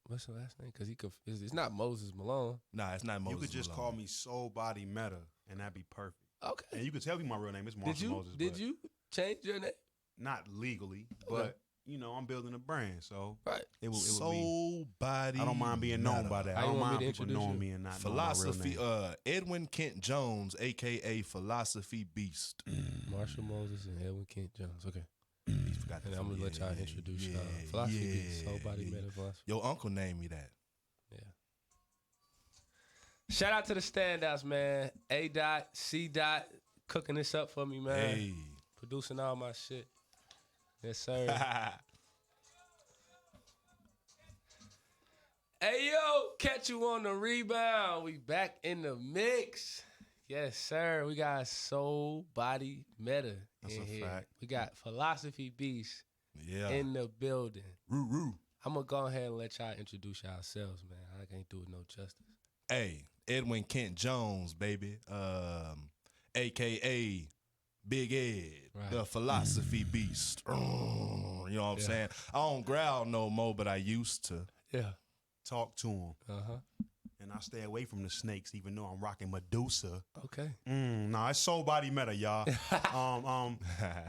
What's the last name? Because it's not Moses Malone. Nah, it's not Moses. You could just Malone. call me Soul Body Meta, and that'd be perfect. Okay. And you could tell me my real name. It's Marshall Moses. Did you change your name? Not legally, Okay. but I'm building a brand, so Right. it will be. Soul Body. I don't mind being known by that. How I you don't want me mind to people introduce knowing you? me and not Philosophy. knowing my real name. Edwin Kent Jones, aka Philosophy Beast. Marshall Moses and Edwin Kent Jones. Okay. He forgot And the I'm gonna let y'all introduce Philosophy Beats, Soul Body Meta Philosophy. Your uncle named me that. Yeah. Shout out to the standouts, man. A. Dot, C. Dot, cooking this up for me, man. Hey. Producing all my shit. Yes, sir. Hey, yo, catch you on the rebound. We back in the mix. Yes, sir. We got Soul Body Meta That's in a here. fact. We got Philosophy Beast Yeah. in the building. Roo. I'm going to go ahead and let y'all introduce yourselves, man. I can't do it no justice. Hey, Edwin Kent Jones, baby. AKA Big Ed, Right. the Philosophy Beast. You know what I'm saying? I don't growl no more, but I used to. Yeah. Talk to him, Uh-huh. and I stay away from the snakes, even though I'm rocking Medusa. Okay. Nah, it's Soul Body Meta, y'all.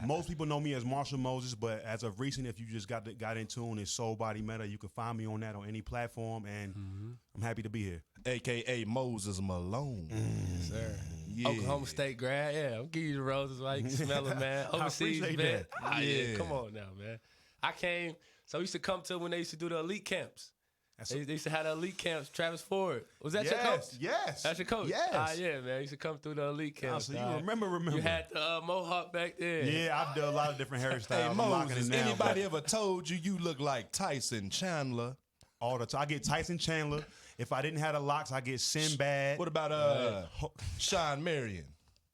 Most people know me as Marshall Moses, but as of recent, if you just got in tune, it's Soul Body Meta. You can find me on that on any platform, and I'm happy to be here. AKA Moses Malone. Yes, sir. Yeah. Oklahoma State grad. Yeah, I'm giving you the roses while you can smell them, man. Overseas appreciate vet. that. Ah, yeah, Yeah. come on now, man. I came, so I used to come to when they used to do the elite camps. They used to have the elite camps. Travis Ford. Was that your coach? Yes. That's your coach? Yes. Ah, yeah, man. I used to come through the elite camps. so you dog. remember. You had the mohawk back there. Yeah, I've done a lot of different hairstyles. Hey, I'm rocking Moses, it now, anybody but ever told you look like Tyson Chandler? all the time. I get Tyson Chandler. If I didn't have the locks, I get Sinbad. What about Sean Marion?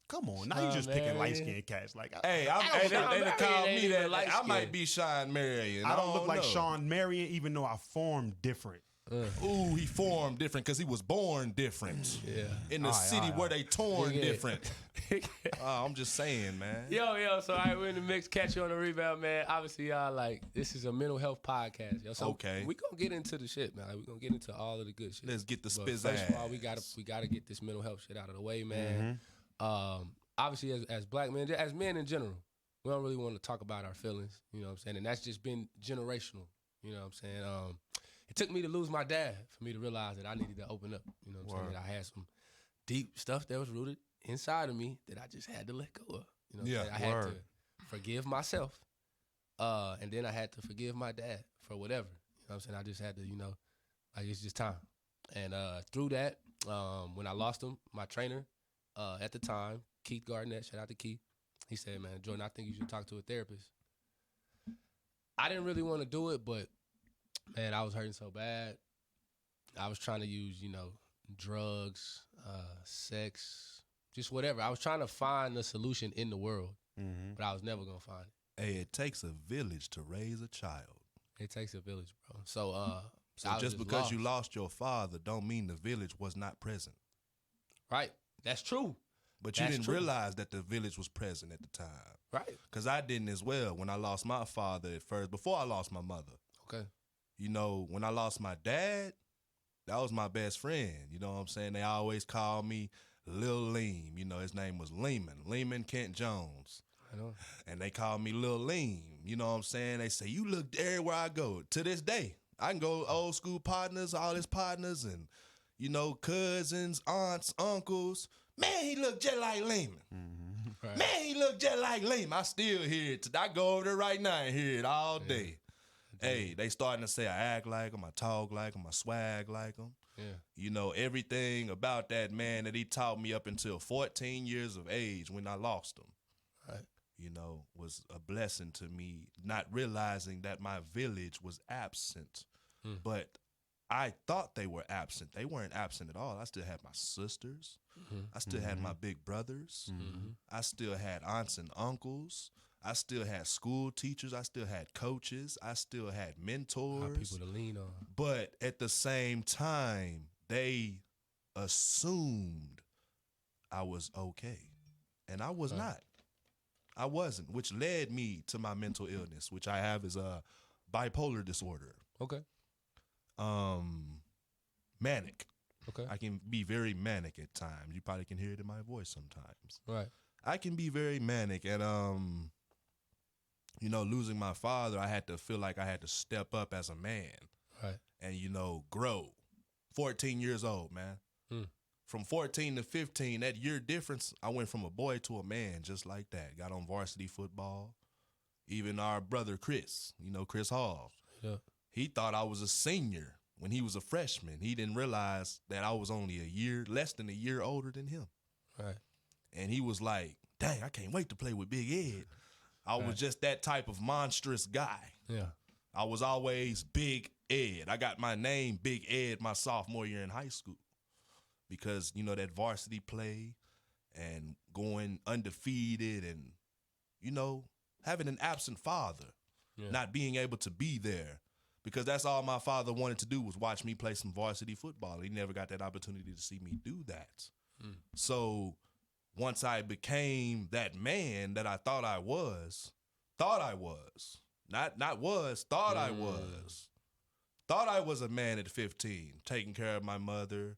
Come on, now you just picking man. light skinned cats. Like, Hey, Sean they done Marion called ain't me even that. light I might skinned. be Sean Marion. I don't look like know. Sean Marion, even though I formed different. Ooh, he formed different because he was born different. Yeah. In the city where they torn Yeah. different. I'm just saying, man. Yo, so all right, we're in the mix. Catch you on the rebound, man. Obviously, y'all, like, this is a mental health podcast, yo. So Okay. we gonna get into the shit, man. Like, we gonna get into all of the good shit. Let's get the But spizz first of all, ass. we gotta get this mental health shit out of the way, man. Obviously, as black men, as men in general, we don't really want to talk about our feelings. You know what I'm saying? And that's just been generational. You know what I'm saying? It took me to lose my dad for me to realize that I needed to open up. You know what I'm saying? That I had some deep stuff that was rooted inside of me that I just had to let go of. You know what I'm saying? I had to forgive myself. And then I had to forgive my dad for whatever. You know what I'm saying? I just had to, like, it's just time. And through that, when I lost him, my trainer at the time, Keith Garnett, shout out to Keith, he said, man, Jordan, I think you should talk to a therapist. I didn't really want to do it, but, man, I was hurting so bad. I was trying to use, drugs, sex, just whatever. I was trying to find a solution in the world, but I was never going to find it. Hey, it takes a village to raise a child. It takes a village, bro. So I was just because lost. you lost your father don't mean the village was not present. Right. That's true. But you That's didn't true. realize that the village was present at the time. Right. Because I didn't as well when I lost my father at first, before I lost my mother. Okay. When I lost my dad, that was my best friend. You know what I'm saying? They always called me Lil Lean. His name was Lehman Kent Jones. I know. And they called me Lil Lean. You know what I'm saying? They say, you look everywhere I go. To this day, I can go old school partners, all his partners, and, cousins, aunts, uncles. Man, he looked just like Lehman. Right. Man, he looked just like Lehman. I still hear it. I go over there right now and hear it all day. Hey, they starting to say I act like him, I talk like him, I swag like him. Yeah. Everything about that man that he taught me up until 14 years of age when I lost him. Right. Was a blessing to me, not realizing that my village was absent. But I thought they were absent. They weren't absent at all. I still had my sisters. I still had my big brothers. I still had aunts and uncles. I still had school teachers. I still had coaches. I still had mentors. People to lean on. But at the same time, they assumed I was okay. And I was not. I wasn't, which led me to my mental illness, which I have is a bipolar disorder. Okay. Manic. Okay. I can be very manic at times. You probably can hear it in my voice sometimes. Right. I can be very manic, and losing my father, I had to feel like I had to step up as a man, Right. and grow. 14 years old, man. From 14 to 15, that year difference, I went from a boy to a man just like that. Got on varsity football. Even our brother Chris, Chris Hall, he thought I was a senior when he was a freshman. He didn't realize that I was only less than a year older than him. Right. And he was like, dang, I can't wait to play with Big Ed. I was just that type of monstrous guy. Yeah. I was always Big Ed. I got my name Big Ed my sophomore year in high school because, that varsity play and going undefeated and, having an absent father, not being able to be there because that's all my father wanted to do was watch me play some varsity football. He never got that opportunity to see me do that. So once I became that man that I thought I was, thought I was a man at 15, taking care of my mother,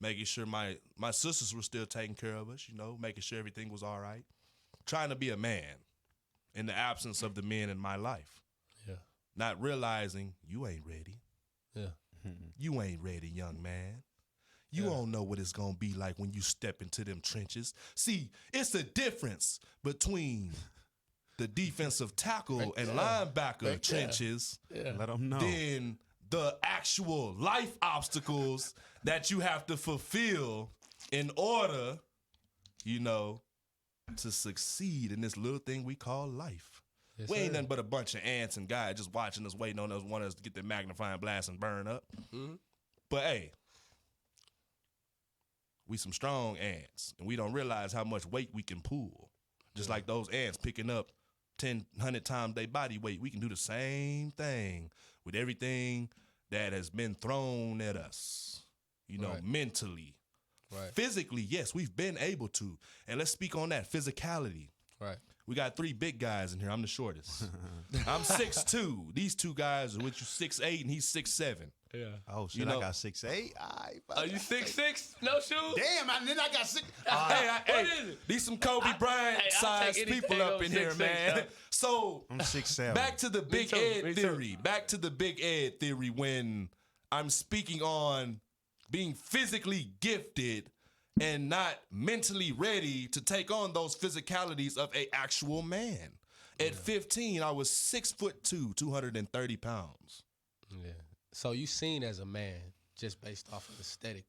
making sure my sisters were still taking care of us, making sure everything was all right, trying to be a man in the absence of the men in my life. Yeah. Not realizing you ain't ready. Yeah. You ain't ready, young man. You don't know what it's going to be like when you step into them trenches. See, it's a difference between the defensive tackle and linebacker trenches Let them know. than the actual life obstacles that you have to fulfill in order, to succeed in this little thing we call life. Yes, We ain't sir. nothing but a bunch of ants and guys just watching us, waiting on us, wanting us to get the magnifying glass and burn up. But hey, we some strong ants, and we don't realize how much weight we can pull. Just like those ants picking up 10, 100 times their body weight, we can do the same thing with everything that has been thrown at us, mentally. Right. Physically, yes, we've been able to. And let's speak on that, physicality. Right. We got 3 big guys in here. I'm the shortest. I'm 6'2". These 2 guys are with you 6'8", and he's 6'7". Yeah. Oh shit! I got 6'8". Are you 6'6"? No shoes? Damn! And then I got 6. Hey, is it? these some Kobe Bryant I'll size take people anything up over in here, 6'6", man. though. So I'm 6'7". back to the Big too, Ed me too. theory. Back to the Big Ed theory when I'm speaking on being physically gifted and not mentally ready to take on those physicalities of a actual man. At 15, I was 6'2", 230 pounds. Yeah. So you seen as a man just based off of aesthetic.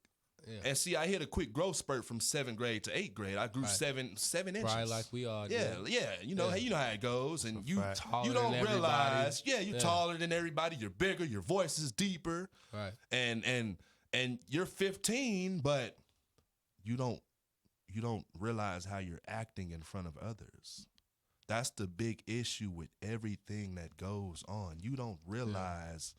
Yeah. And see, I hit a quick growth spurt from 7th grade to 8th grade. I grew Right. 7 inches. Probably like we are. Yeah, dude. yeah. You know how it goes, and you Taller you than don't everybody. realize. Yeah, you're taller than everybody. You're bigger. Your voice is deeper. Right. And you're 15, but you don't realize how you're acting in front of others. That's the big issue with everything that goes on. You don't realize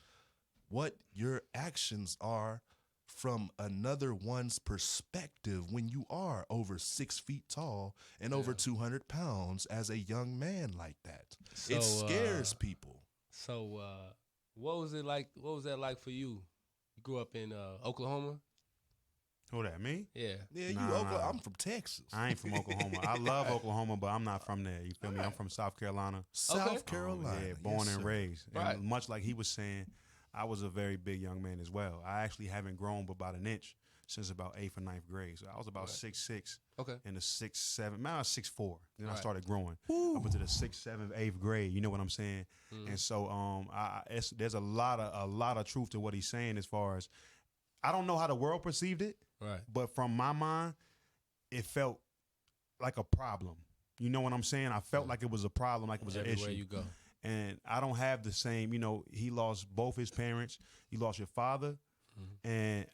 what your actions are from another one's perspective when you are over 6 feet tall and over 200 pounds as a young man like that. So, it scares people. So what was it like? What was that like for you? You grew up in Oklahoma? Who that, me? Yeah. Yeah, Nah. I'm from Texas. I ain't from Oklahoma. I love Oklahoma, but I'm not from there. You feel me? I'm from South Carolina. South Carolina. Yeah, born Yes, and sir. raised. Right. And much like he was saying, I was a very big young man as well. I actually haven't grown but about an inch since about 8th or 9th grade. So I was about 6'6". Okay. In the 6'7", man, I was 6'4". Then I Right. started growing up into the 6th, 7th, 8th grade. You know what I'm saying? And so there's a lot of truth to what he's saying as far as I don't know how the world perceived it, Right. but from my mind, it felt like a problem. You know what I'm saying? I felt like it was a problem, like it was an Everywhere issue. you go. And I don't have the same, he lost both his parents. You lost your father. And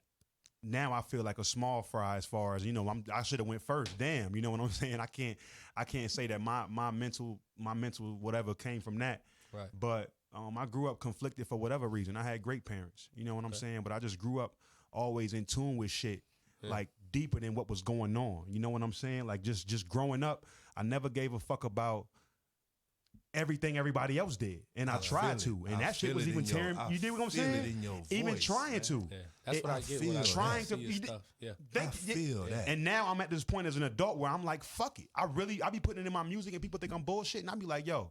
now I feel like a small fry as far as, I should have went first. Damn, you know what I'm saying? I can't say that my mental whatever came from that. Right. But I grew up conflicted for whatever reason. I had great parents, you know what I'm saying? But I just grew up always in tune with shit, like deeper than what was going on. You know what I'm saying? Like just growing up, I never gave a fuck about everything everybody else did, and I tried to, and that shit was even tearing. You did what I'm saying? Even trying to. Yeah. That's what I get when I trying to. stuff. Yeah. I feel that. And now I'm at this point as an adult where I'm like, fuck it. I be putting it in my music, and people think I'm bullshit, and I be like, yo,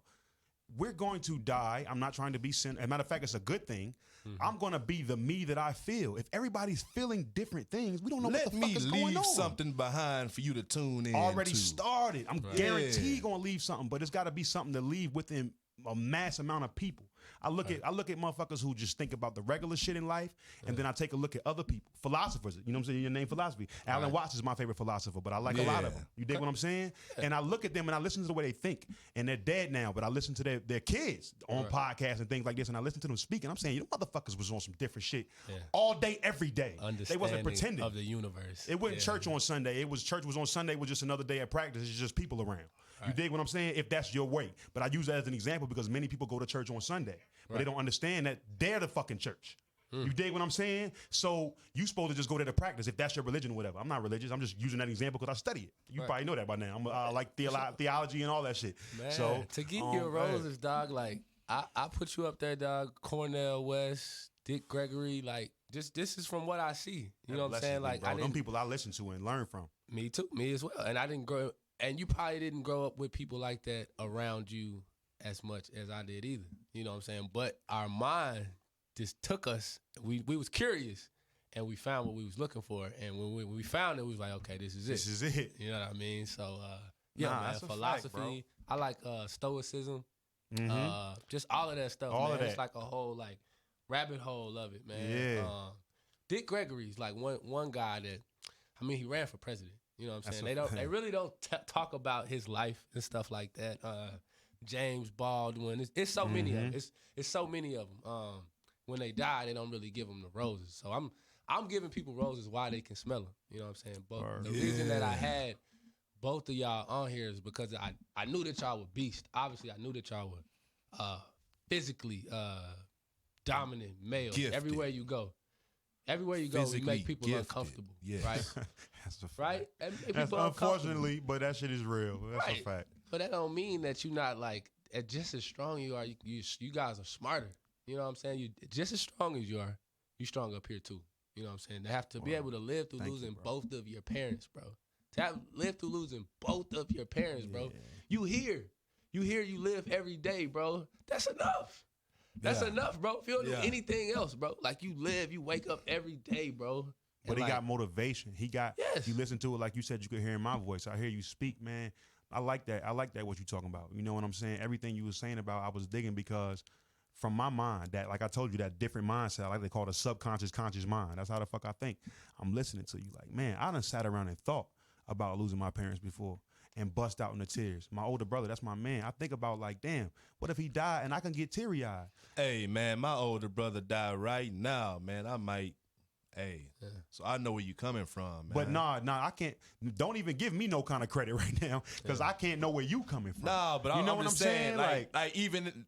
we're going to die. I'm not trying to be sin. As a matter of fact, it's a good thing. I'm going to be the me that I feel. If everybody's feeling different things, we don't know what the fuck is going on. Let me leave something behind for you to tune in. Already started. I'm guaranteed going to leave something, but it's got to be something to leave within a mass amount of people. I look at motherfuckers who just think about the regular shit in life, and then I take a look at other people, philosophers. You know what I'm saying? Your name philosophy. Alan Watts is my favorite philosopher, but I like a lot of them. You dig what I'm saying? And I look at them and I listen to the way they think, and they're dead now, but I listen to their kids on podcasts and things like this, and I listen to them speak, and I'm saying, you motherfuckers was on some different shit all day, every day. They wasn't pretending of the universe. It wasn't church on Sunday. Church was on Sunday was just another day of practice. It's just people around. You dig what I'm saying? If that's your way. But I use that as an example because many people go to church on Sunday, but they don't understand that they're the fucking church. You dig what I'm saying? So you supposed to just go there to practice if that's your religion or whatever. I'm not religious. I'm just using that example because I study it. You probably know that by now. I like theology and all that shit. Man, so to give your roses, dog, like I put you up there, dog. Cornell West, Dick Gregory, like this is from what I see. You know what I'm saying? Like them people I listen to and learn from. Me too. Me as well. And I didn't grow. And you probably didn't grow up with people like that around you as much as I did either. You know what I'm saying? But our mind just took us. We was curious, and we found what we was looking for. And when we found it, we was like, okay, this is it. This is it. You know what I mean? So, man, philosophy. I like stoicism. Just all of that stuff, man. It's like a whole like rabbit hole of it, man. Yeah. Dick Gregory's like one guy that, I mean, he ran for president. You know what I'm saying? They really don't talk about his life and stuff like that. James Baldwin, it's so many of them. It's so many of them. When they die, they don't really give them the roses. So I'm giving people roses while they can smell them. You know what I'm saying? But the reason that I had both of y'all on here is because I knew that y'all were beasts. Obviously, I knew that y'all were physically dominant male. Gifted. Everywhere you go, you make people uncomfortable. Yeah. Right? That's a fact. Right? That's unfortunately, but that shit is real. That's a fact. But that don't mean that you're not like just as strong you are. You guys are smarter. You know what I'm saying? You just as strong as you are. You strong up here too. You know what I'm saying? To have to be able to live through losing both of your parents, bro. To live through losing both of your parents, bro. You live every day, bro. That's enough. That's enough, bro. If you don't do anything else, bro, like you wake up every day, bro. But he got motivation. You listen to it like you said, you could hear in my voice. I hear you speak, man. I like that. I like that what you're talking about. You know what I'm saying? Everything you were saying about, I was digging because from my mind, that, like I told you, that different mindset, I like they call it a subconscious, conscious mind. That's how the fuck I think. I'm listening to you like, man, I done sat around and thought about losing my parents before and bust out into tears. My older brother, that's my man. I think about like, damn, what if he died and I can get teary-eyed? Hey, man, my older brother died right now, man. I might. So I know where you coming from, man. But nah, I can't. Don't even give me no kind of credit right now because I can't know where you coming from. Nah, but you know I'm what just I'm saying, saying? like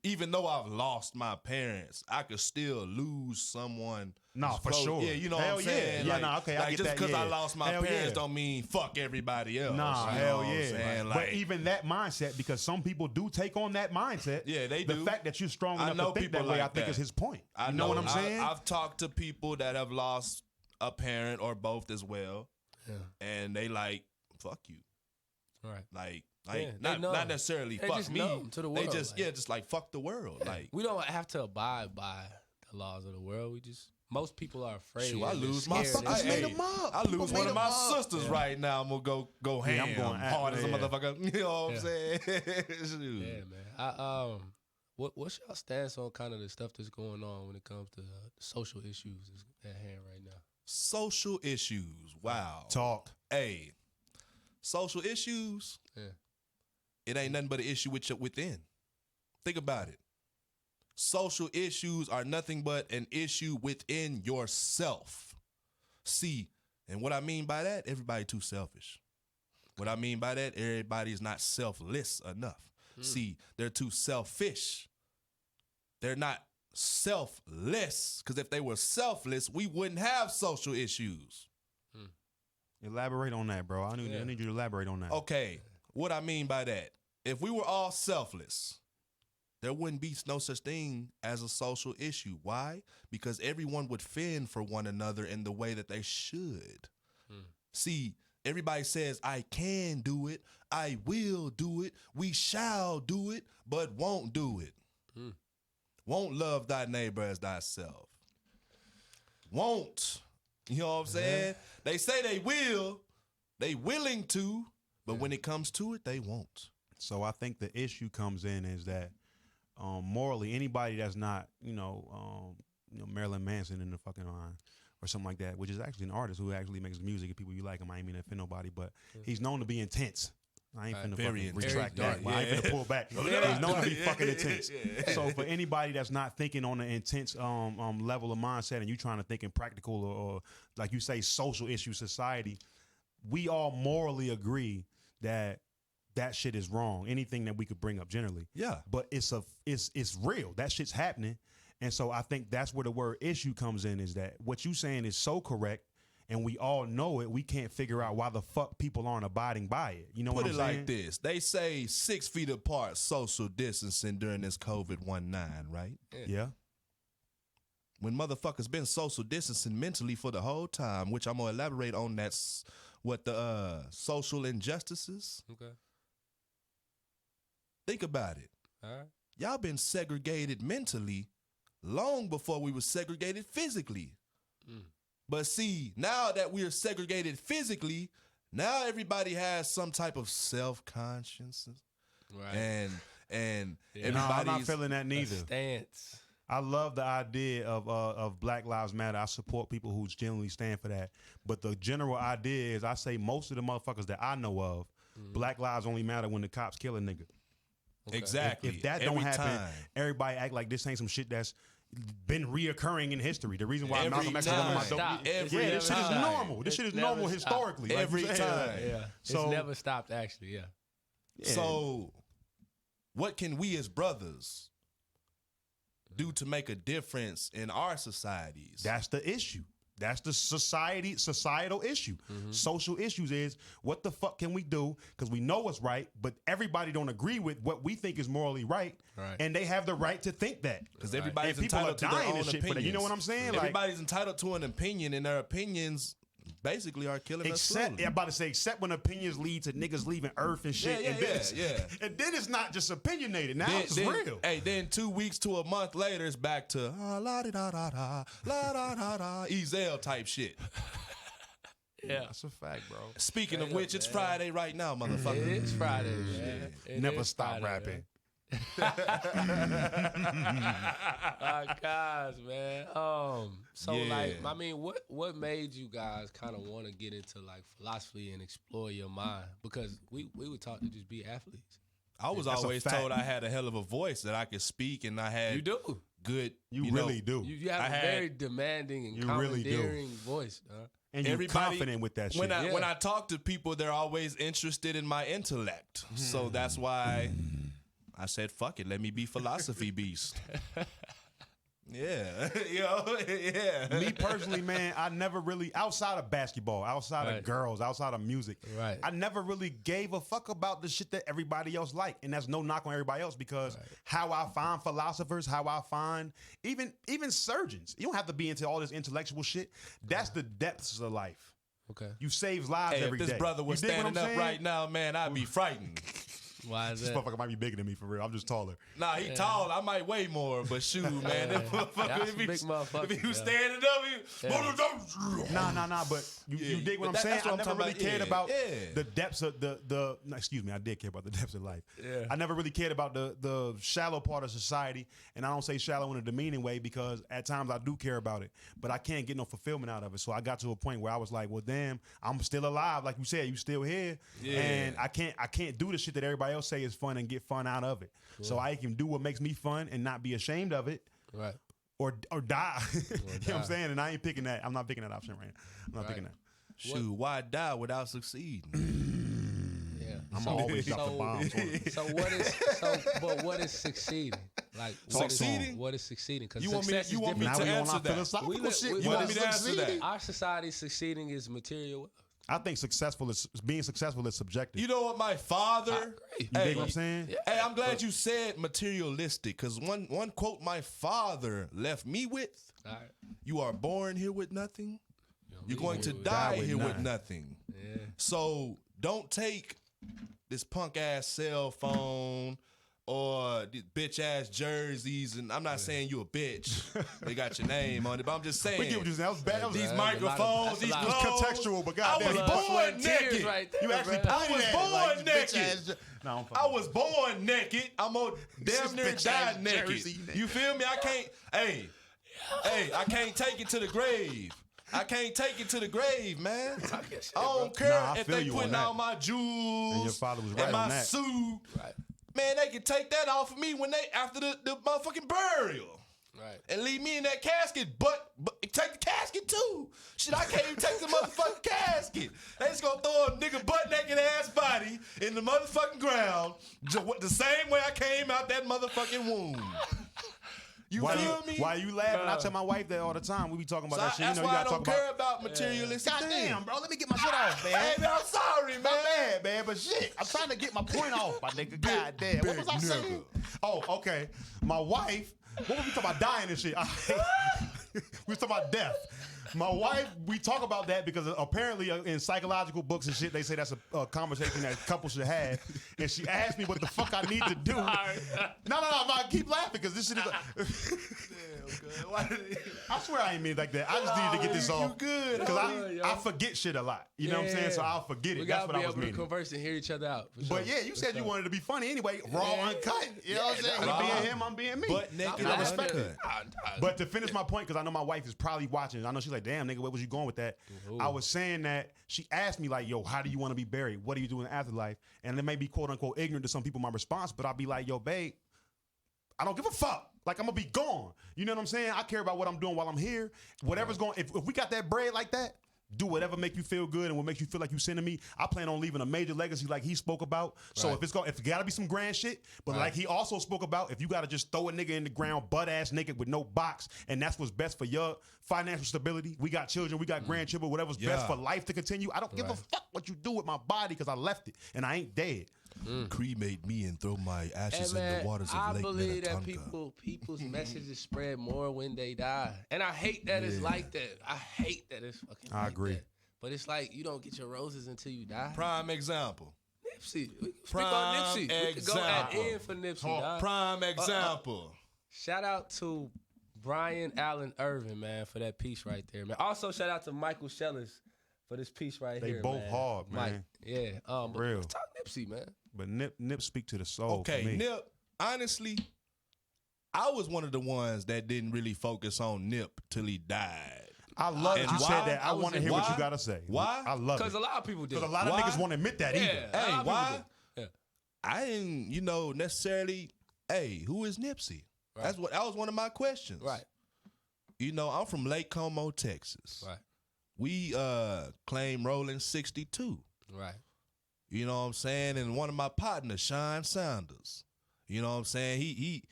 even though I've lost my parents, I could still lose someone. No, for sure. Yeah, you know what I'm saying? Yeah, like, nah, okay, I like get just that. because I lost my parents yeah. don't mean fuck everybody else. Nah, you hell know what I'm yeah. saying? But even that mindset, because some people do take on that mindset. Yeah, they do. The fact that you're strong enough to think that way, I think is his point. I know what I'm saying? I've talked to people that have lost a parent or both as well, and they like fuck you, right? Not necessarily they fuck just me. To the world, they just just like fuck the world. Like we don't have to abide by the laws of the world. We just most people are afraid. Shoot, I lose my I lose one of my sisters right now. I'm gonna go ham. I'm going hard as a motherfucker. You know what I'm saying? Yeah, man. What's y'all stance on kind of the stuff that's going on when it comes to social issues at hand right now? Social issues. Wow. Talk. Hey, social issues. Yeah. It ain't nothing but an issue within. Think about it. Social issues are nothing but an issue within yourself. See, and what I mean by that, everybody too selfish. What I mean by that, everybody's not selfless enough. See, they're too selfish. They're not selfless, because if they were selfless, we wouldn't have social issues. Elaborate on that, bro. I need you to elaborate on that. Okay, what I mean by that, if we were all selfless, there wouldn't be no such thing as a social issue. Why? Because everyone would fend for one another in the way that they should. See, everybody says, I can do it, I will do it, we shall do it, but won't do it. Won't love thy neighbor as thyself. Won't. You know what I'm saying? They say they will, they willing to, but when it comes to it, they won't. So I think the issue comes in is that morally, anybody that's not, Marilyn Manson in the fucking line or something like that, which is actually an artist who actually makes music and people you like him. I ain't mean to offend nobody, but he's known to be intense. I ain't finna fucking retract that. I ain't finna pull back. He's known to be fucking intense. So for anybody that's not thinking on an intense level of mindset and you trying to think in practical or like you say, social issue society, we all morally agree that shit is wrong. Anything that we could bring up generally. Yeah. But it's real. That shit's happening. And so I think that's where the word issue comes in, is that what you saying is so correct and we all know it. We can't figure out why the fuck people aren't abiding by it. You know what I'm saying? Put it like this. They say 6 feet apart social distancing during this COVID-19, right? Yeah. When motherfuckers been social distancing mentally for the whole time, which I'm going to elaborate on, that's what the social injustices. Okay. Think about it. All right. Y'all been segregated mentally long before we were segregated physically. But see, now that we're segregated physically, now everybody has some type of self-conscious. Right. And everybody's I'm not feeling that neither. Stance. I love the idea of Black Lives Matter. I support people who genuinely stand for that. But the general idea is, I say most of the motherfuckers that I know of, Black lives only matter when the cops kill a nigga. Okay. Exactly. If that don't happen, everybody act like this ain't some shit that's been reoccurring in history. The reason why Malcolm X is one of my dope. This shit is normal. This shit is normal historically. Every time. Yeah. So, it's never stopped, actually. Yeah. So, what can we as brothers do to make a difference in our societies? That's the issue. That's the societal issue. Social issues is, what the fuck can we do? Because we know what's right, but everybody don't agree with what we think is morally right. And they have the right to think that. Because everybody's entitled to their own opinions. You know what I'm saying? Everybody's entitled to an opinion, and their opinions basically are killing us slowly. I'm about to say, except when opinions lead to niggas leaving Earth and shit. And then it's not just opinionated. Now it's real. Hey, then 2 weeks to a month later, it's back to la da da da da la da da da Ezel type shit. Yeah, that's a fact, bro. Speaking of which, it's Friday right now, motherfucker. It is Friday, man. Never stop rapping. My gosh, man. What made you guys kind of want to get into like philosophy and explore your mind? Because we were taught to just be athletes. I was always told I had a hell of a voice, that I could speak, and I had good. You really do. You have a very demanding and commandeering voice. And you're confident with that shit. When I talk to people, they're always interested in my intellect. So that's why I said, fuck it, let me be philosophy beast. Yeah. Me personally, man, I never really, outside of basketball, outside of girls, outside of music, I never really gave a fuck about the shit that everybody else liked. And that's no knock on everybody else, because how I find philosophers, how I find even surgeons, you don't have to be into all this intellectual shit. That's the depths of life. Okay. You save lives every day. If this brother was standing up right now, man, I'd be frightened. Why is that? This motherfucker might be bigger than me, for real. I'm just taller. Nah, he tall. I might weigh more, but shoot, man. Big motherfucker. If he was standing up, Nah. But you dig what I'm saying? I never really cared about the depths of the. Excuse me, I did care about the depths of life. Yeah. I never really cared about the shallow part of society, and I don't say shallow in a demeaning way, because at times I do care about it, but I can't get no fulfillment out of it. So I got to a point where I was like, well, damn, I'm still alive, like you said, you still here, and I can't do the shit that everybody else say is fun and get fun out of it. So I can do what makes me fun and not be ashamed of it. Right. Or die. You know what I'm saying? And I ain't picking that. I'm not picking that option right now. I'm not picking that. Shoot, why die without succeeding? I'm always drop the bombs on it. So what is succeeding? Like succeeding? What is succeeding? Because you want me to answer that? You want me to answer that? Our society succeeding is material wealth. I think being successful is subjective. You know what my father? You dig what I'm saying? Yeah. Hey, I'm glad you said materialistic, because one quote my father left me with: All right. "You are born here with nothing. You're going to with die with here with nothing." nothing." Yeah. So don't take this punk ass cell phone or these bitch ass jerseys, and I'm not saying you a bitch. They got your name on it, but I'm just saying. We get what you saying. That was bad. That was These That's microphones, these a lot it was clothes. contextual, but I goddamn, was Blood, sweat, born and tears naked. right there, you actually bro. I was born naked. No, I was born naked. I'm on damn This near bitch die ass naked. jersey naked. You feel me? I can't. Hey, I can't take it to the grave. I can't take it to the grave, man. Talk your shit, I don't bro. care Nah, I if feel they you on putting that. out my jewels And your father was right and my on that. suit. Right. Man, they can take that off of me when they after the motherfucking burial. Right. And leave me in that casket, but take the casket too. Shit, I can't even take the motherfucking casket. They just gonna throw a nigga butt naked ass body in the motherfucking ground the same way I came out that motherfucking womb. You feel me? Why you laughing? I tell my wife that all the time. We be talking about So that shit. that's You know, you why I gotta don't talk care about. about materialistic things. Goddamn, bro. Let me get my shit off, man. Hey, man, I'm sorry, man. My bad, man, but shit, I'm trying to get my point off, my nigga. Goddamn. What was I big saying? Oh, okay. My wife, what were we talking about dying and shit? We was talking about death. My wife, we talk about that because apparently in psychological books and shit, they say that's a conversation that couples should have. And she asked me what the fuck I need to do. No, I keep laughing because this shit is. I swear I ain't mean it like that. I just needed to get this off. You good? Because I forget shit a lot. You know what I'm saying? So I'll forget it. We That's gotta what be I was able to meaning. converse and hear each other out. for But sure. yeah, you said you wanted to be funny anyway. Raw, uncut. You know what I'm saying? Raw. He being him, I'm being me. Butt naked, And I respect uncut. it. But to finish my point, because I know my wife is probably watching. I know she's like, damn, nigga, where was you going with that? Ooh. I was saying that she asked me, like, yo, how do you want to be buried? What do you do in the afterlife? And it may be quote unquote ignorant to some people, my response, but I'll be like, yo, babe, I don't give a fuck. Like, I'm going to be gone. You know what I'm saying? I care about what I'm doing while I'm here. Whatever's going, if we got that bread like that, do whatever make you feel good and what makes you feel like you sending me. I plan on leaving a major legacy like he spoke about. So Right. if it gotta be some grand shit, but like he also spoke about, if you gotta just throw a nigga in the ground butt ass naked with no box, and that's what's best for your financial stability. We got children, we got grandchildren, whatever's best for life to continue. I don't give a fuck what you do with my body because I left it and I ain't dead. Cremate me and throw my ashes Hey, in man, the waters of I Lake believe that Minnetonka. people's messages spread more when they die, and I hate that it's like that. I hate that it's fucking. I like agree. that. But it's like you don't get your roses until you die. Prime example. Nipsey, we can speak Prime on Nipsey. We could go at example. in for Nipsey. dog. Prime example. Shout out to Brian Allen Irvin, man, for that piece right there, man. Also, shout out to Michael Schellers for this piece right They here. both man. hard, man. Mike, yeah. But Real. let's talk Nipsey, man. But Nip speak to the soul. Okay, for me. Nip, honestly, I was one of the ones that didn't really focus on Nip till he died. I love that And you why? said that. I I was want to in- hear what why? you gotta say. Why? I love Because it. a lot of people did. Because a lot of Why? niggas won't admit that either. Yeah, a lot Hey, of people why? did. Yeah. I didn't, necessarily, hey, who is Nipsey? Right. That was one of my questions. Right. I'm from Lake Como, Texas. Right. We claim rolling 62. Right. You know what I'm saying? And one of my partners, Sean Saunders, you know what I'm saying? He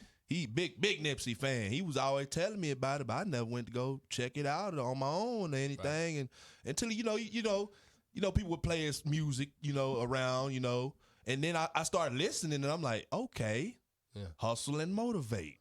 big Nipsey fan. He was always telling me about it, but I never went to go check it out on my own or anything. And until people would play his music, around, and then I started listening and I'm like, okay, hustle and motivate.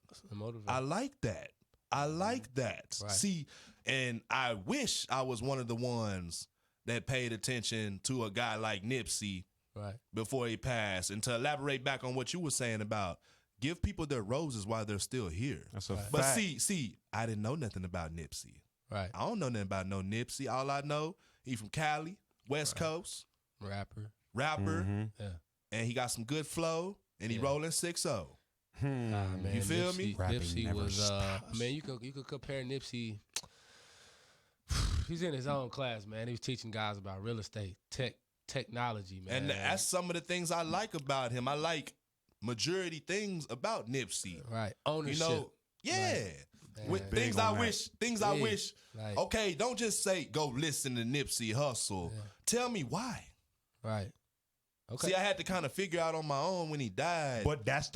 I like that. Right. See, and I wish I was one of the ones that paid attention to a guy like Nipsey Right. before he passed. And to elaborate back on what you were saying about give people their roses while they're still here. That's a But fact. see, I didn't know nothing about Nipsey. Right. I don't know nothing about no Nipsey. All I know, he from Cali, West Coast, Rapper. rapper, Yeah. and he got some good flow, and he rolling 6-0. Man, You feel me? Rapping Nipsey never was stops. man, you could compare Nipsey. He's in his own class, man. He was teaching guys about real estate, technology, man. And that's some of the things I like about him. I like majority things about Nipsey. right. Ownership. Yeah. Man. With Big things on I that. wish. Like- Okay, don't just say go listen to Nipsey Hustle. Yeah. Tell me why. Right. Okay. See, I had to kind of figure out on my own when he died. But that's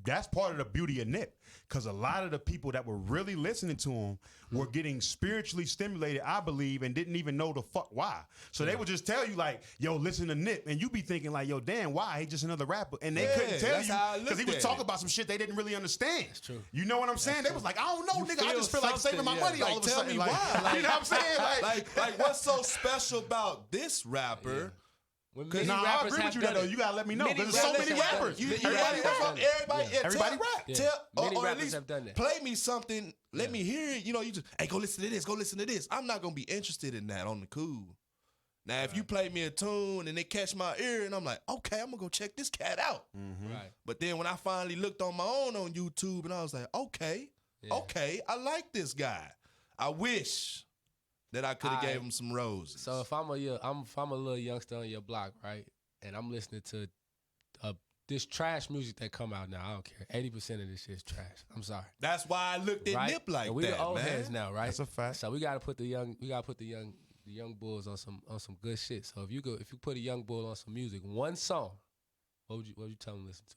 that's part of the beauty of Nip, because a lot of the people that were really listening to him were getting spiritually stimulated, I believe, and didn't even know the fuck why. So they would just tell you like, yo, listen to Nip, and you be thinking like, yo, damn, why? He just another rapper. And they couldn't tell you because he was talking about some shit they didn't really understand. That's true. You know what I'm saying? They was like, I don't know, nigga. I just feel like saving my money all of a sudden. Like, you know what I'm saying? Like what's so special about this rapper? Nah, I agree with you that though. You gotta let me know because there's so many rappers. Everybody rap. Many Or at rappers least have done that. play me something. Let me hear it. You know, you just go listen to this. Go listen to this. I'm not gonna be interested in that on the cool. Now, if you play me a tune and it catch my ear, and I'm like, okay, I'm gonna go check this cat out. Right. But then when I finally looked on my own on YouTube, and I was like, okay, I like this guy. I wish that I could have gave him some roses. So if I'm a little youngster on your block, right, and I'm listening to this trash music that come out now, I don't care. 80% of this shit is trash. I'm sorry. That's why I looked at Nip like and we that, the old man. heads now, right? That's a fact. So we gotta put the young bulls on some good shit. So if you put a young bull on some music, one song, what would you tell him to listen to?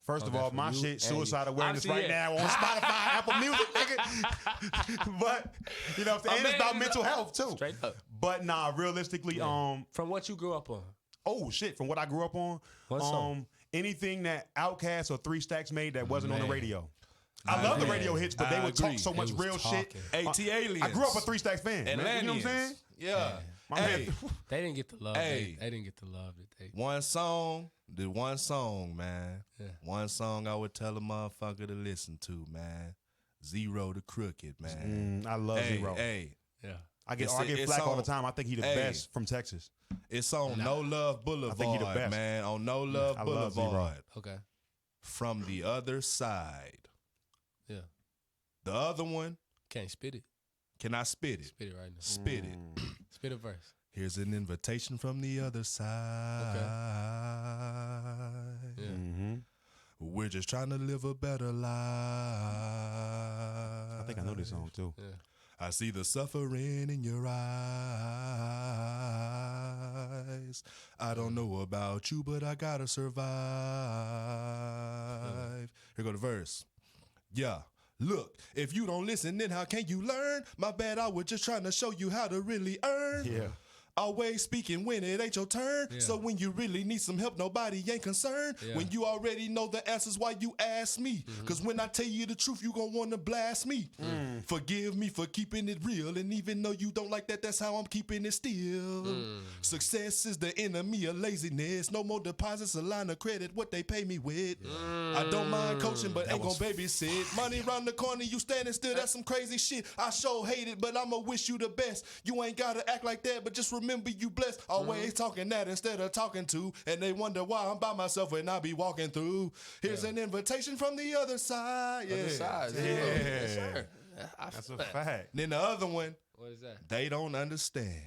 First of all, my shit, suicide awareness Obviously, right now on Spotify, Apple Music, nigga. But, you know what I'm saying? And it's about mental health, too. Straight up. But, nah, realistically, From what you grew up on. oh, shit, from what I grew up on, What song? anything that Outkast or 3 Stacks made that wasn't on the radio. I love the radio hits, but they would talk so much real shit. AT-Aliens. I grew up a 3 Stacks fan, man. You know what I'm saying? Yeah. My man. They didn't get the love. Hey. They didn't get the love that they. One song, man. Yeah. One song I would tell a motherfucker to listen to, man. Zero to Crooked, man. I love Zero. Hey, Yeah. I get it's flack all on- the time. I think he the best from Texas. it's on No Love Boulevard, he the best. man. On No Love I love Zero. Boulevard. Okay. From the Other Side. Yeah. The other one, Can't spit it. can I spit it? Spit it right now. Spit it. Spit a verse. Here's an invitation from the other side. Yeah. Mm-hmm. We're just trying to live a better life. I think I know this song, too. Yeah. I see the suffering in your eyes. I don't know about you, but I gotta survive. Here go the verse. Yeah. Look, if you don't listen, then how can you learn? My bad, I was just trying to show you how to really earn. Yeah. Always speaking when it ain't your turn. Yeah. So when you really need some help, nobody ain't concerned. Yeah. When you already know the answers, why you ask me? Cause when I tell you the truth, you gon' wanna blast me. Forgive me for keeping it real. And even though you don't like that, that's how I'm keeping it still. Success is the enemy of laziness. No more deposits, a line of credit, what they pay me with. I don't mind coaching, but ain't gon' babysit. Money round the corner, you standing still, that's some crazy shit. I sure hate it, but I'ma wish you the best. You ain't gotta act like that, but just remember you blessed. Always talking that instead of talking to. And they wonder why I'm by myself when I be walking through. Here's an invitation from the other side. Other side. Yeah. Yes, sir. I That's feel a that. fact. Then the other one, What is that? they don't understand.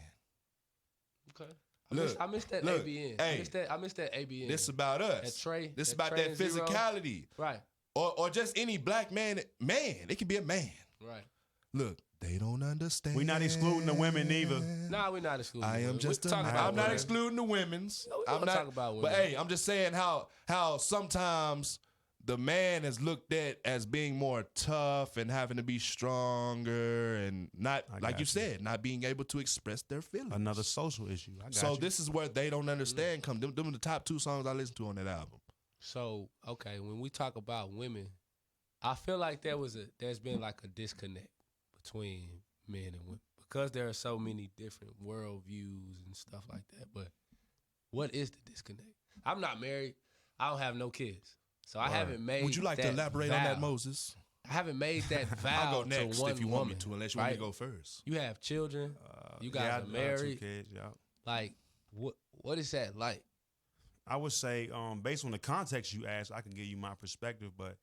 Okay. Look, I missed that look, ABN. hey, I missed that ABN. This about us. That Trey. This that about Trey that and Zero. physicality. Right. Or just any black man. It can be a man. Right. Look, they don't understand. We not excluding the women neither. Nah, we're not excluding. I am women. just. We talk about I'm not women. excluding the women's. No, we I'm don't not talk about But women. hey, I'm just saying how sometimes the man is looked at as being more tough and having to be stronger and not, I like got you you. said, not being able to express their feelings. Another social issue. I got So you. this is where they don't understand. Come them are the top 2 songs I listen to on that album. So okay, when we talk about women, I feel like there's been like a disconnect between men and women because there are so many different worldviews and stuff like that. But what is the disconnect? I'm not married. I don't have no kids, so I haven't made. Would you like to that elaborate vow. on that, Moses? I haven't made that vow I'll go next to one if you woman, want me to, unless you want me to right? go first. You have children. You guys yeah, are I got 2 married. kids, yeah. Like what is that like? I would say, based on the context you asked, I can give you my perspective, but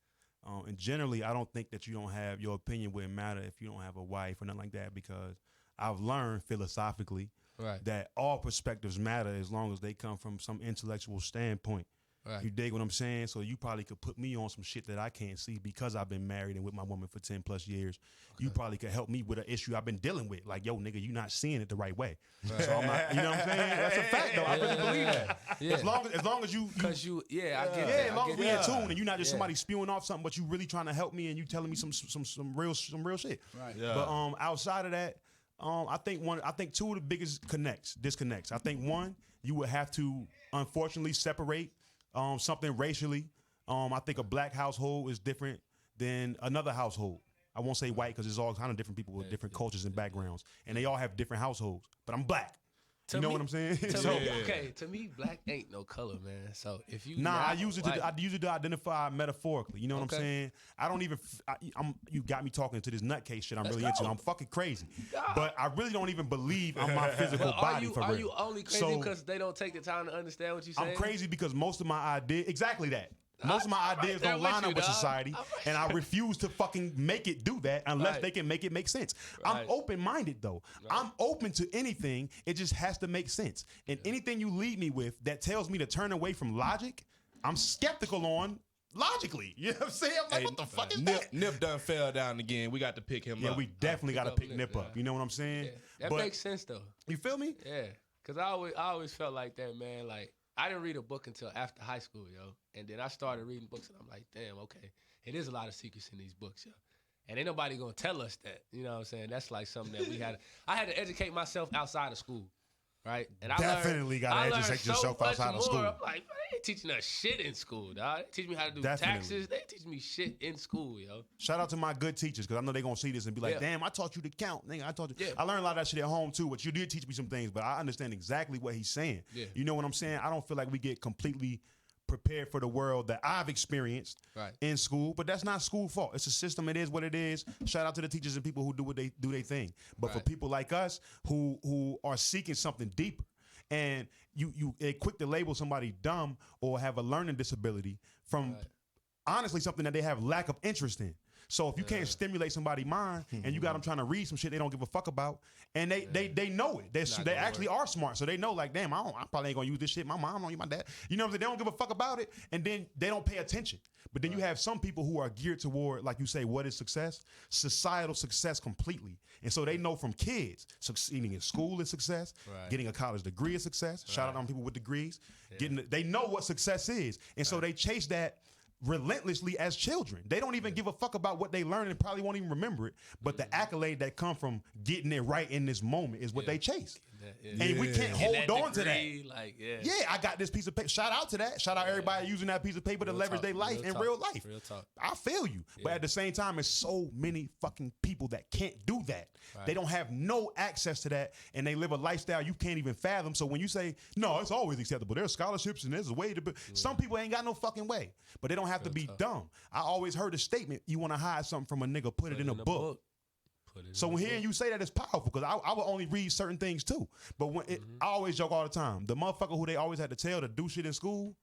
and generally, I don't think that you don't have your opinion wouldn't matter if you don't have a wife or nothing like that, because I've learned philosophically Right. that all perspectives matter as long as they come from some intellectual standpoint. Right. You dig what I'm saying? So you probably could put me on some shit that I can't see because I've been married and with my woman for 10 plus years. Okay. You probably could help me with an issue I've been dealing with. Like, yo, nigga, you not seeing it the right way. Right. So I'm not, you know what I'm saying? That's a fact, though. I really believe that. Yeah. As long as you, because I get that. As long as we in tune and you're not just somebody spewing off something, but you really trying to help me and you telling me some real shit. Right. Yeah. But outside of that, I think two of the biggest disconnects. I think one, you would have to unfortunately separate something racially. I think a black household is different than another household. I won't say white because there's all kind of different people with different cultures and backgrounds, and they all have different households. But I'm black. You know what I'm saying? To me, black ain't no color, man. So if you I use it to identify metaphorically. You know what I'm saying? I don't even. You got me talking to this nutcase shit. I'm really into. I'm fucking crazy, but I really don't even believe I'm my physical body for real. Are you only crazy because they don't take the time to understand what you say? I'm crazy because most of my ideas, exactly that. Most of my ideas don't line up with society, and I refuse to fucking make it do that unless they can make it make sense. I'm open-minded, though. I'm open to anything. It just has to make sense. And anything you lead me with that tells me to turn away from logic, I'm skeptical on logically. You know what I'm saying? I'm like, what the fuck is that? Nip done fell down again. We got to pick him up. Yeah, we definitely got to pick Nip up. You know what I'm saying? Yeah. That makes sense, though. You feel me? Yeah. Because I always felt like that, man. Like, I didn't read a book until after high school, yo. And then I started reading books, and I'm like, damn, okay. It is a lot of secrets in these books, yo. And ain't nobody going to tell us that. You know what I'm saying? That's like something that I had to educate myself outside of school, right? And definitely got to educate yourself outside of school. I'm like, they ain't teaching us shit in school, dog. They teach me how to do taxes. They teach me shit in school, yo. Shout out to my good teachers, because I know they're going to see this and be like, damn, I taught you to count. Nigga, I taught you. Yeah. I learned a lot of that shit at home, too, but you did teach me some things, but I understand exactly what he's saying. Yeah. You know what I'm saying? I don't feel like we get completely prepared for the world that I've experienced in school, but that's not school fault. It's a system. It is what it is. Shout out to the teachers and people who do their thing. But for people like us who are seeking something deeper, and you quick to label somebody dumb or have a learning disability from honestly something that they have lack of interest in. So if you can't stimulate somebody's mind and you got them trying to read some shit they don't give a fuck about, and they know it. They actually are smart. So they know, like, damn, I probably ain't gonna use this shit. My mom don't use my dad. You know what I'm saying? They don't give a fuck about it, and then they don't pay attention. But then you have some people who are geared toward, like you say, what is success? Societal success completely. And so they know from kids, succeeding in school is success, getting a college degree is success. Shout out on people with degrees. They know what success is. And so they chase that relentlessly as children. They don't even give a fuck about what they learn and probably won't even remember it. But the accolade that come from getting it right in this moment is what they chase. And we can't hold on to that. Like, I got this piece of paper. Shout out to that. Shout out everybody using that piece of paper to leverage their life in real life. Real talk. I feel you. But at the same time, there's so many fucking people that can't do that. They don't have no access to that, and they live a lifestyle you can't even fathom. So when you say, no, it's always acceptable, there's scholarships and there's a way to be. Some people ain't got no fucking way, but they don't have to be dumb. I always heard a statement, you want to hide something from a nigga, put it in a book. So when hearing you say that is powerful, because I would only read certain things too. But when I always joke all the time, the motherfucker who they always had to tell to do shit in school,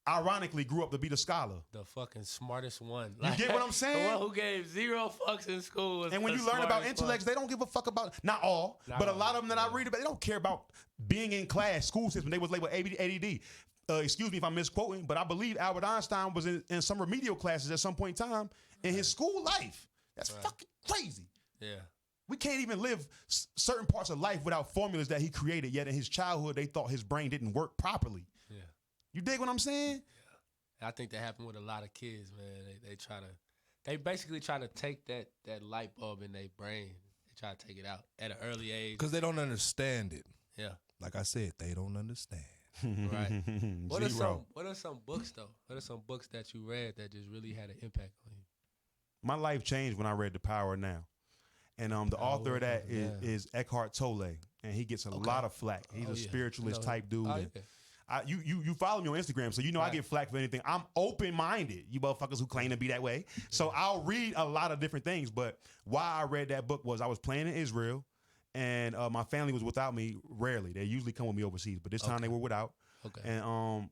ironically grew up to be the scholar. The fucking smartest one. You get what I'm saying? The one who gave 0 fucks in school. And when you learn about intellects, they don't give a fuck about, not all, but a lot of them that I read about, they don't care about being in class, school system. They was labeled ADD. Excuse me if I'm misquoting, but I believe Albert Einstein was in some remedial classes at some point in time in his school life. That's fucking crazy. Yeah. We can't even live certain parts of life without formulas that he created, yet in his childhood, they thought his brain didn't work properly. Yeah. You dig what I'm saying? Yeah. I think that happened with a lot of kids, man. They basically try to take that light bulb in their brain. They try to take it out at an early age. Because they don't understand it. Yeah. Like I said, they don't understand. Right. What are some books, though? What are some books that you read that just really had an impact on you? My life changed when I read The Power of Now. And the author of that is Eckhart Tolle, and he gets a lot of flack. He's a spiritualist type dude. You follow me on Instagram, so you know I get flack for anything. I'm open-minded, you motherfuckers who claim to be that way. So I'll read a lot of different things, but why I read that book was I was playing in Israel, and my family was without me rarely. They usually come with me overseas, but this time they were without. Okay. And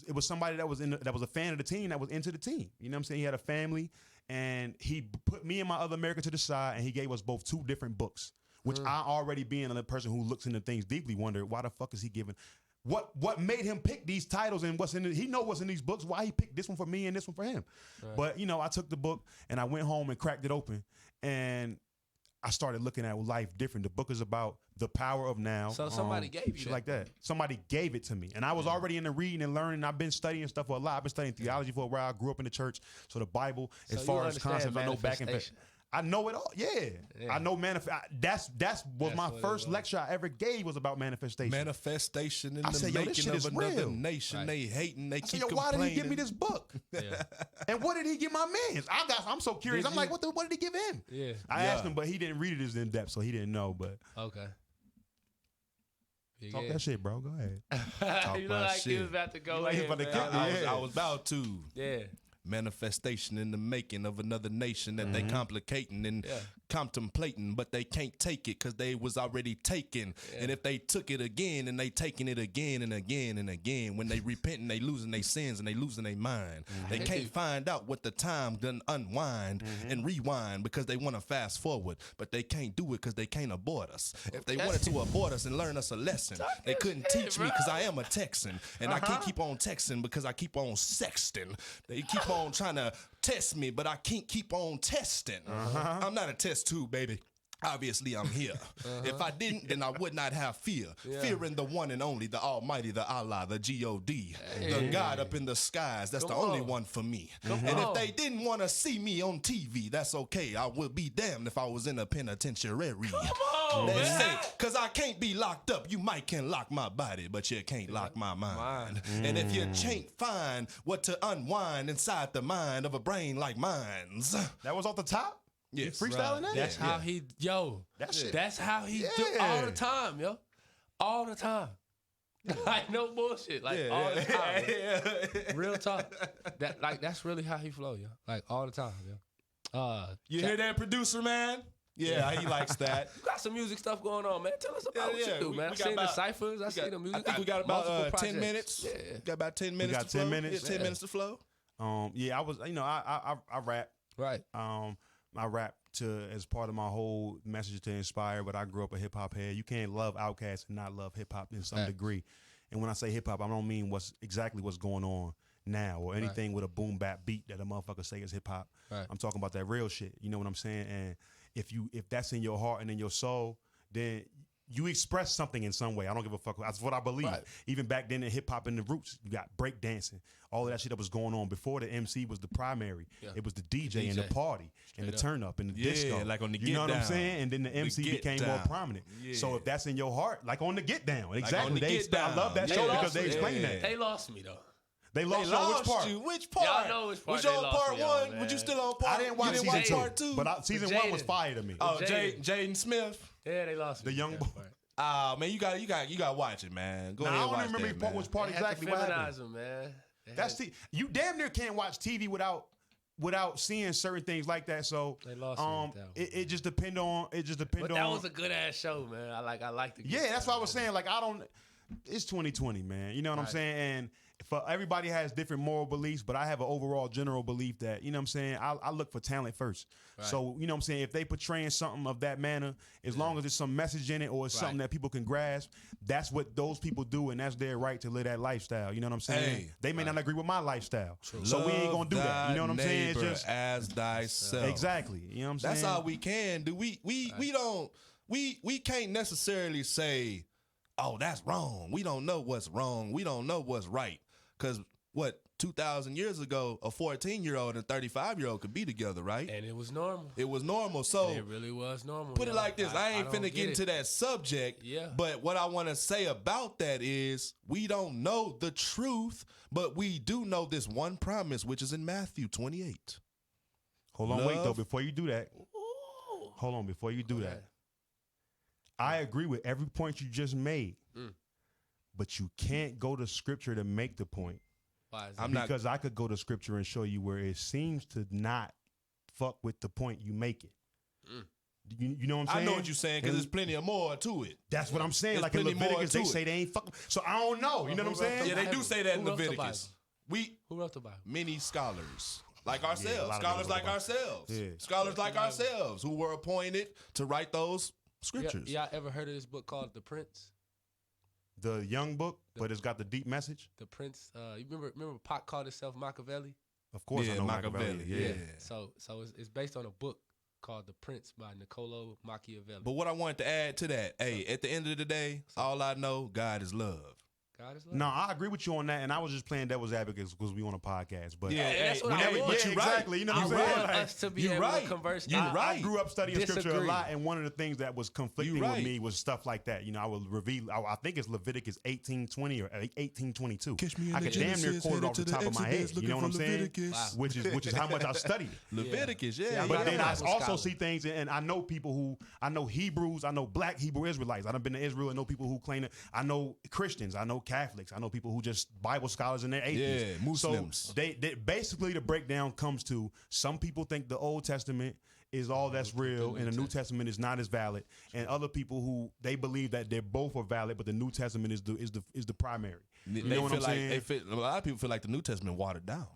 it was somebody that was a fan of the team, that was into the team. You know what I'm saying? He had a family. And he put me and my other American to the side, and he gave us both 2 different books, which I already being a person who looks into things deeply wonder, why the fuck is he giving? what made him pick these titles and what's in it. He know what's in these books, why he picked this one for me and this one for him. Right. But, you know, I took the book and I went home and cracked it open and I started looking at life different. The book is about the power of now. So somebody gave you shit that. like that. Somebody gave it to me. And I was already into reading and learning. I've been studying stuff for a lot. I've been studying theology for a while. I grew up in the church. So the Bible, as far as concepts, I know back and forth. I know it all. Yeah. I know that's what my first lecture I ever gave was about manifestation. Manifestation in the making of another nation. Right. They hating, they keep complaining. Why did he give me this book? And what did he give my man? I'm so curious. I'm like, what did he give him? Yeah. I asked him, but he didn't read it as in depth, so he didn't know. But okay. Talk that shit, bro. Go ahead. Talk you know, like shit. He was about to go ahead. I was about to. Yeah. Manifestation in the making of another nation that they complicating and contemplating, but they can't take it because they was already taken. And if they took it again and they taking it again and again and again, when they repenting, they losing their sins and they losing their mind. They can't find out what the time done unwind and rewind because they want to fast forward, but they can't do it because they can't abort us. If they wanted to abort us and learn us a lesson, they couldn't teach me because I am a Texan and I can't keep on texting because I keep on sexting. They keep on trying to test me, but I can't keep on testing. I'm not a test tube, baby. Obviously, I'm here. If I didn't, then I would not have fear. Fear in the one and only, the Almighty, the Allah, the G-O-D, the God up in the skies. That's the only one for me. And if they didn't want to see me on TV, that's okay. I would be damned if I was in a penitentiary. They say, because I can't be locked up. You might can lock my body, but you can't lock my mind. And if you can't find what to unwind inside the mind of a brain like mine's. That was off the top? Yes. Freestyling that? That's how he, that's how he do all the time, yo. All the time. Like, no bullshit. Like, all the time. Real talk. That's really how he flow, yo. Like, all the time, yo. You hear that, producer, man? Yeah, he likes that. You got some music stuff going on, man. Tell us about what you do, man. I seen the ciphers. I seen the music. I think we got about 10 minutes. Yeah. Got about 10 minutes. We got 10 minutes. Yeah, 10 minutes to flow. I was, I rap. Right. I rap as part of my whole message to inspire, but I grew up a hip hop head. You can't love Outkast and not love hip hop in some degree. And when I say hip hop, I don't mean what's going on now or anything with a boom bap beat that a motherfucker say is hip hop. Right. I'm talking about that real shit. You know what I'm saying? And if that's in your heart and in your soul, then you express something in some way. I don't give a fuck. That's what I believe. Right. Even back then in hip hop and the roots, you got break dancing, all of that shit that was going on before the MC was the primary. Yeah. It was the DJ and the party and the turn up and the disco. Like on the you know what I'm saying? And then the MC became more prominent. Yeah. So if that's in your heart, like on the Get Down, exactly. I love that show because they explain that. They lost me though. They lost which part? Which part? Y'all know which part. Was you on part one? Was you still on part? I didn't watch season two. Part two. But season one was fire to me. Oh, Jaden Smith. Yeah, they lost me. The young boy. Man, you got watch it, man. Go ahead. I don't remember which part exactly. What happened, man. That's you damn near can't watch TV without seeing certain things like that. So they lost it just depend on. But that was a good ass show, man. I like the. Yeah, that's what I was saying. Like it's 2020, man. You know what I'm saying? And for everybody has different moral beliefs, but I have an overall general belief that, you know what I'm saying, I look for talent first. Right. So, you know what I'm saying, if they portraying something of that manner, as long as there's some message in it or it's something that people can grasp, that's what those people do, and that's their right to live that lifestyle. You know what I'm saying? They may not agree with my lifestyle. True. So we ain't gonna do that. You know what I'm saying? It's just as thyself. Exactly. You know what I'm saying? That's all we can do. We can't necessarily say, oh, that's wrong. We don't know what's wrong. We don't know what's right. Because 2,000 years ago, a 14-year-old and a 35-year-old could be together, right? And it was normal. It was normal. So it really was normal. Put it like this. I ain't finna get into that subject. Yeah. But what I want to say about that is we don't know the truth, but we do know this one promise, which is in Matthew 28. Hold on, wait, though, before you do that. Ooh. Hold on, before you do that. I agree with every point you just made. But you can't go to scripture to make the point. Why is that? Because I could go to scripture and show you where it seems to not fuck with the point you making. You know what I'm saying? I know what you're saying, because there's plenty of more to it. That's what I'm saying. Like in Leviticus, they say they ain't fucking. So I don't know. You know what I'm saying? Yeah, they do say that in Leviticus. Who wrote the Bible? Many scholars. Like ourselves. Scholars like ourselves. Yeah. Scholars like ourselves who were appointed to write those scriptures. Y'all ever heard of this book called The Prince? The young book, but it's got the deep message. The Prince. You remember Pac called himself Machiavelli? Of course, I know Machiavelli. Yeah. So it's based on a book called The Prince by Niccolo Machiavelli. But what I wanted to add to that, at the end of the day, all I know, God is love. God is love. No, I agree with you on that, and I was just playing devil's advocate because we on a podcast. But that's what I want. But you're right. Exactly. You know what I'm I saying? want Like, us to be able to converse. I grew up studying scripture a Disagree. lot, and one of the things that was conflicting with me was stuff like that. You know, I would reveal. I think it's Leviticus 18:20 or 18:22. I could damn near quote it off the top of my head. You know what I'm saying? Wow. Which is how much I studied it. Leviticus, But then I also see things, and I know people I know Hebrews, I know black Hebrew Israelites. I've been to Israel and know people who claim it. I know Christians, I know Catholics, I know people who just Bible scholars and they're atheists. Yeah, Muslims. So they basically the breakdown comes to some people think the Old Testament is all that's real and the New Testament is not as valid, and other people who they believe that they're both are valid, but the New Testament is the primary. You know what I'm saying? A lot of people feel like the New Testament watered down.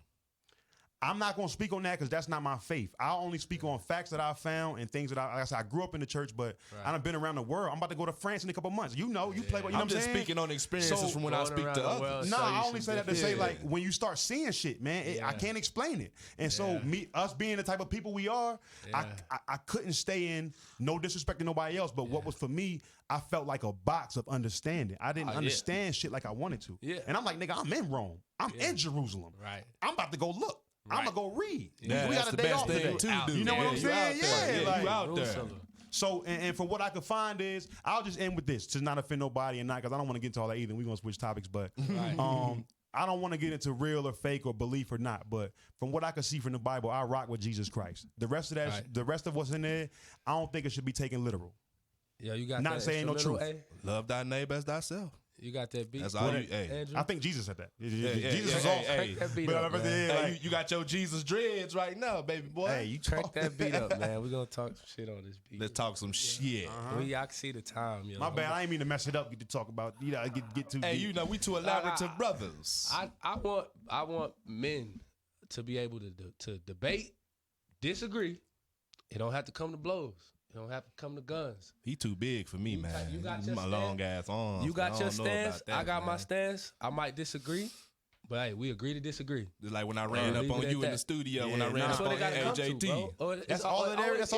I'm not going to speak on that because that's not my faith. I only speak on facts that I found and things that like I said, I grew up in the church, but I done been around the world. I'm about to go to France in a couple months. You know, you play, you know what I'm saying? I'm just speaking on experiences from when I speak to others. No, I only say that to say like when you start seeing shit, man, I can't explain it. And so us being the type of people we are, I couldn't stay in, no disrespect to nobody else, but what was for me, I felt like a box of understanding. I didn't understand shit like I wanted to. Yeah. And I'm like, nigga, I'm in Rome. I'm in Jerusalem. Right. I'm about to go look. I'm gonna go read. Yeah, we got a day off today. You know what I'm saying? Yeah, like, you out there. So, and from what I could find is, I'll just end with this to not offend nobody and not because I don't want to get into all that either. We're gonna switch topics, but I don't want to get into real or fake or belief or not. But from what I can see from the Bible, I rock with Jesus Christ. The rest of that, the rest of what's in there, I don't think it should be taken literal. Yeah, you got not that saying no truth. Love thy neighbor as thyself. You got that beat. That's all you. Andrew? I think Jesus said that. Jesus was all. Crank that beat up, man. Hey, you got your Jesus dreads right now, baby boy. Hey, you crank that beat up, man. We're gonna talk some shit on this beat. Let's talk some shit. I can see the time. Yo. My bad. I ain't mean to mess it up. Get to talk about. You know, get too. Hey, deep. you know we two elaborative brothers. I want men to be able to debate, disagree. It don't have to come to blows. It don't have to come to guns. He too big for me, man. You got my long ass arms. You got your stance. I got my stance. stance. I might disagree, but hey, we agree to disagree. Just like when I ran up on you in the studio, when I ran up on AJT. That's all there is.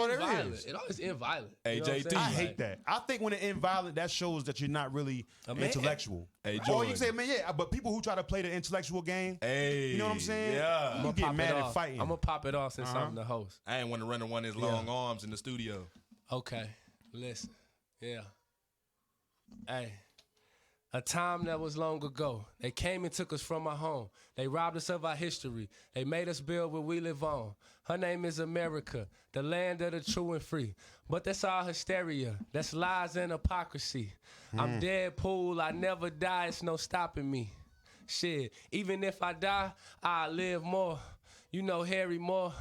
It always end violent. AJT. I hate that. I think when it end violent, that shows that you're not really intellectual. Hey, or you can say, man, but people who try to play the intellectual game, you know what I'm saying? Yeah. You get mad at fighting. I'm gonna pop it off since I'm the host. I ain't want to run one of his long arms in the studio. Okay, listen. Yeah. Hey. A time that was long ago. They came and took us from our home. They robbed us of our history. They made us build where we live on. Her name is America, the land of the true and free. But that's all hysteria. That's lies and hypocrisy. I'm Deadpool. I never die. It's no stopping me. Shit, even if I die, I'll live more. You know Harry Moore.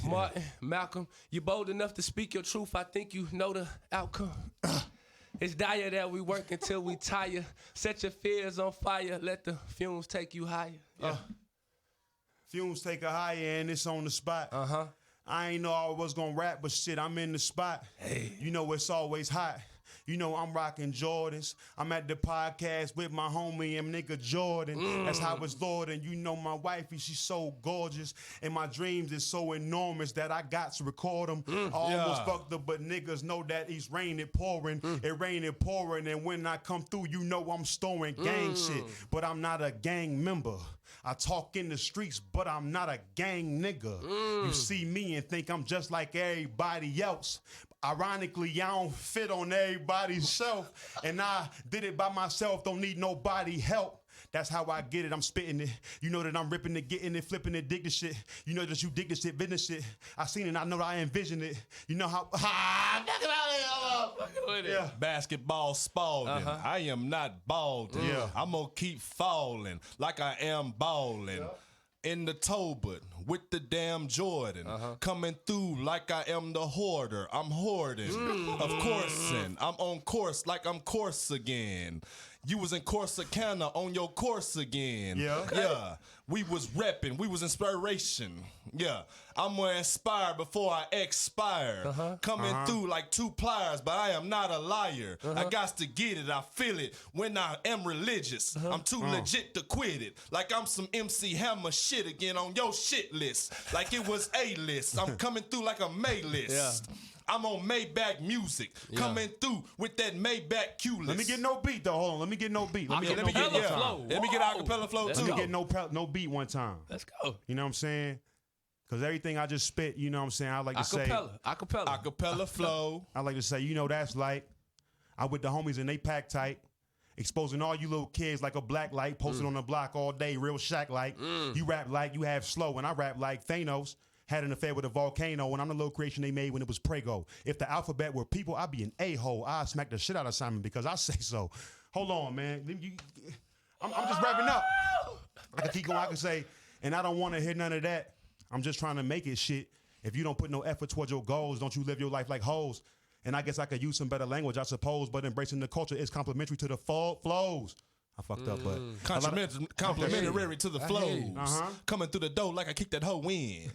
Martin, Malcolm, you bold enough to speak your truth. I think you know the outcome. It's dire that we work until we tire. Set your fears on fire. Let the fumes take you higher. Yeah. Fumes take a higher and it's on the spot. I ain't know I was gonna rap, but shit, I'm in the spot. Hey. You know it's always hot. You know I'm rocking Jordans. I'm at the podcast with my homie and nigga Jordan. That's how it's Lord. And you know my wifey, she's so gorgeous. And my dreams is so enormous that I got to record them. I almost fucked up, but niggas know that it's raining, pouring. It raining, pouring. And when I come through, you know I'm storing gang shit. But I'm not a gang member. I talk in the streets, but I'm not a gang nigga. You see me and think I'm just like everybody else. Ironically, I don't fit on everybody's shelf, and I did it by myself, don't need nobody help. That's how I get it, I'm spitting it. You know that I'm ripping it, getting it, flipping it, dig the shit. You know that you dig the shit, business shit. I seen it, I know that I envisioned it. You know how, Basketball Spalding. I am not balding. I'm gonna keep falling like I am balling. In the Tobit with the damn Jordan. Coming through like I am the hoarder. I'm hoarding. Of course, and I'm on course like I'm course again. You was in Corsicana on your course again. Yeah. Yeah. We was repping. We was inspiration. Yeah. I'm more inspired before I expire. Coming through like 2 pliers, but I am not a liar. I got to get it. I feel it when I am religious. I'm too legit to quit it. Like I'm some MC Hammer shit again on your shit list. Like it was A-list. I'm coming through like a May list. Yeah. I'm on Maybach music, coming through with that Maybach Q list. Let me get no beat though. Hold on. Let me get no beat. Let me get acapella flow Let too. me get no beat one time. Let's go. You know what I'm saying? Because everything I just spit, you know what I'm saying? I like to say. Acapella flow. I like to say, you know, that's like, I with the homies and they pack tight. Exposing all you little kids like a black light, posted on the block all day, real shack like. You rap like you have slow, and I rap like Thanos. Had an affair with a volcano, and I'm the little creation they made when it was Prego. If the alphabet were people, I'd be an a-hole. I'd smack the shit out of Simon because I say so. Hold on, man. I'm just wrapping up. I can keep going. I can say, and I don't want to hear none of that. I'm just trying to make it shit. If you don't put no effort towards your goals, don't you live your life like hoes? And I guess I could use some better language, I suppose, but embracing the culture is complimentary to the flows. I fucked up, but complimentary to the flows. Coming through the door like I kicked that hoe in.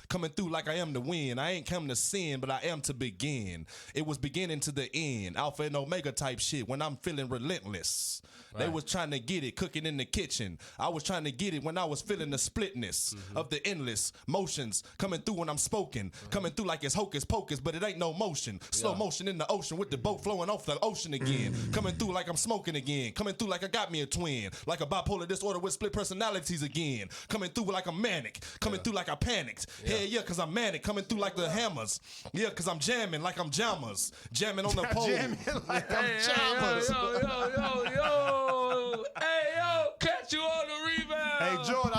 Coming through like I am the win. I ain't come to sin, but I am to begin. It was beginning to the end. Alpha and Omega type shit when I'm feeling relentless. Right. They was trying to get it, cooking in the kitchen. I was trying to get it when I was feeling the splitness of the endless motions coming through when I'm spoken. Coming through like it's hocus pocus, but it ain't no motion. Slow motion in the ocean with the boat flowing off the ocean again. Coming through like I'm smoking again. Coming through like I got me a twin. Like a bipolar disorder with split personalities again. Coming through like I'm manic. Coming through like I panicked. Yeah, cause I'm manic. Coming through like the hammers. Yeah, cause I'm jamming like I'm jammers. Jamming on the pole. Jamming like I'm jammers. Hey, yo, catch you on the rebound. Hey, Jordan,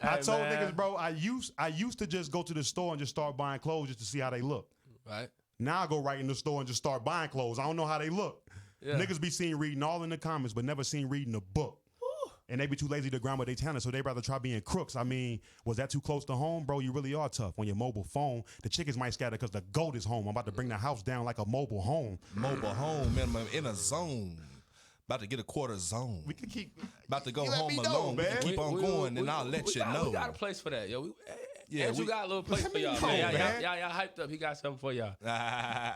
I told niggas, bro, I used to just go to the store and just start buying clothes just to see how they look. Right. Now I go right in the store and just start buying clothes. I don't know how they look. Yeah. Niggas be seen reading all in the comments, but never seen reading a book. And they be too lazy to grind with their talent, so they rather try being crooks. I mean, was that too close to home, bro? You really are tough. On your mobile phone, the chickens might scatter because the goat is home. I'm about to bring the house down like a mobile home. Mobile home, man, I'm in a zone. About to get a quarter zone. We can keep. About to go home alone, man. Keep on going, and I'll let you know. We got a place for that, yo. Yeah, we got a little place for y'all, man. Y'all hyped up. He got something for y'all.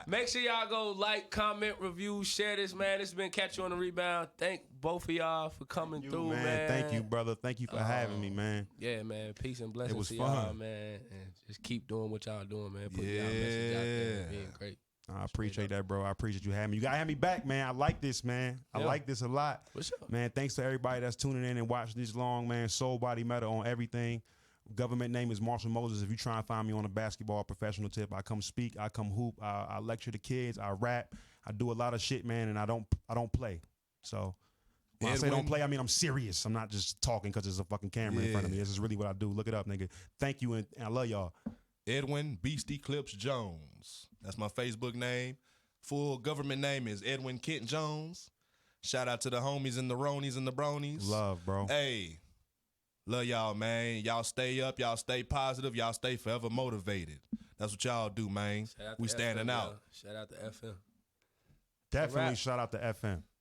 Make sure y'all go like, comment, review, share this, man. This has been Catch You on the Rebound. Thank both of y'all for coming through, man. Thank you, brother. Thank you for having me, man. Yeah, man. Peace and blessings it was to fun. y'all, man. And just keep doing what y'all doing, man. Putting y'all message out there and being great. I appreciate that, bro. I appreciate you having me. You gotta have me back, man. I like this, man. I like this a lot. For sure. Man, thanks to everybody that's tuning in and watching this long, man. Soul Body Metal on everything. Government name is Marshall Moses. If you try and find me on a basketball professional tip, I come speak, I come hoop, I lecture the kids, I rap, I do a lot of shit, man, and I don't play. So when I say don't play, I mean I'm serious. I'm not just talking because there's a fucking camera in front of me. This is really what I do. Look it up, nigga. Thank you, and I love y'all. Edwin Beastie Clips Jones. That's my Facebook name. Full government name is Edwin Kent Jones. Shout out to the homies and the Ronies and the Bronies. Love, bro. Hey, love y'all, man. Y'all stay up. Y'all stay positive. Y'all stay forever motivated. That's what y'all do, man. We standing out. Shout out to FM. Definitely shout out to FM.